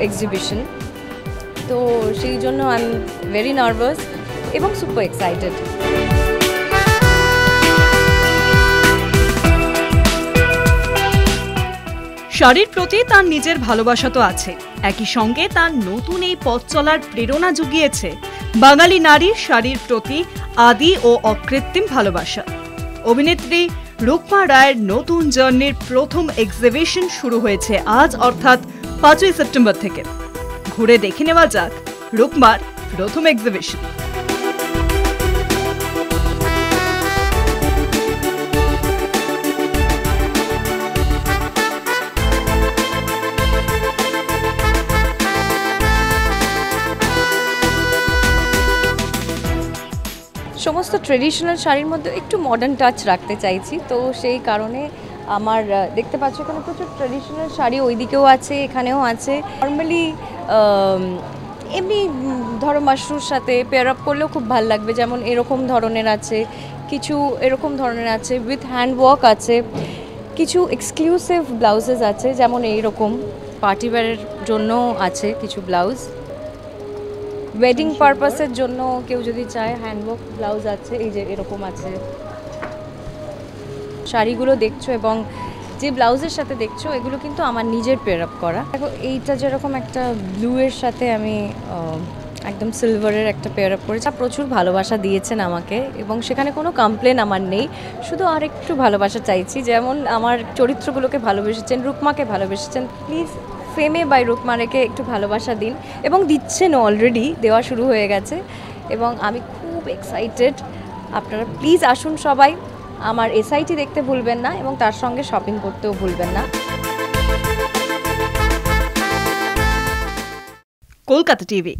Exhibition, তো সেই জন্য আই এম ভেরি নার্ভাস এবং সুপার এক্সাইটেড। শাড়ির প্রতি তার নিজের ভালোবাসা তো আছে, একই সঙ্গে তার নতুন এই পথ চলার প্রেরণা জুগিয়েছে বাঙালি নারীর শাড়ির প্রতি আদি ও অকৃত্রিম ভালোবাসা। অভিনেত্রী রুকমা রায়ের নতুন জার্নির প্রথম এক্সিবিশন শুরু হয়েছে আজ অর্থাৎ 5ই সেপ্টেম্বর থেকে। ঘুরে দেখে নেওয়া যাক রুকমার প্রথম এক্সিবিশন। সমস্ত ট্রেডিশনাল শাড়ির মধ্যে একটু মডার্ন টাচ রাখতে চাইছি, তো সেই কারণে আমার দেখতে পাচ্ছ এখানে প্রচুর ট্রেডিশনাল শাড়ি ওইদিকেও আছে, এখানেও আছে। নর্মালি এমনি ধরো মাশরুর সাথে পেয়ার আপ করলেও খুব ভালো লাগবে, যেমন এরকম ধরনের আছে, কিছু এরকম ধরনের আছে উইথ হ্যান্ড ওয়ার্ক আছে, কিছু এক্সক্লুসিভ ব্লাউজেস আছে, যেমন এইরকম পার্টি ওয়্যারের জন্য আছে কিছু ব্লাউজ, ওয়েডিং পারপাসের জন্য কেউ যদি চায় হ্যান্ডওয়ার্ক ব্লাউজ আছে, এই যে এরকম আছে। শাড়িগুলো দেখছো এবং যে ব্লাউজের সাথে দেখছো এগুলো কিন্তু আমার নিজের পেয়ার আপ করা। দেখো এইটা যেরকম একটা ব্লু এর সাথে আমি একদম সিলভারের একটা পেয়ার আপ করেছি। প্রচুর ভালোবাসা দিয়েছেন আমাকে এবং সেখানে কোনো কমপ্লেন আমার নেই, শুধু আর একটু ভালোবাসা চাইছি। যেমন আমার চরিত্রগুলোকে ভালোবেসেছেন, রুকমাকে ভালোবেসেছেন, প্লিজ ফেমে বাই রুকমারেকে একটু ভালোবাসা দিন এবং দিচ্ছেন, অলরেডি দেওয়া শুরু হয়ে গেছে এবং আমি খুব এক্সাইটেড। আপনারা প্লিজ আসুন সবাই, আমার এসআইটি দেখতে ভুলবেন না এবং তার সঙ্গে শপিং করতেও ভুলবেন না। কলকাতা টিভি।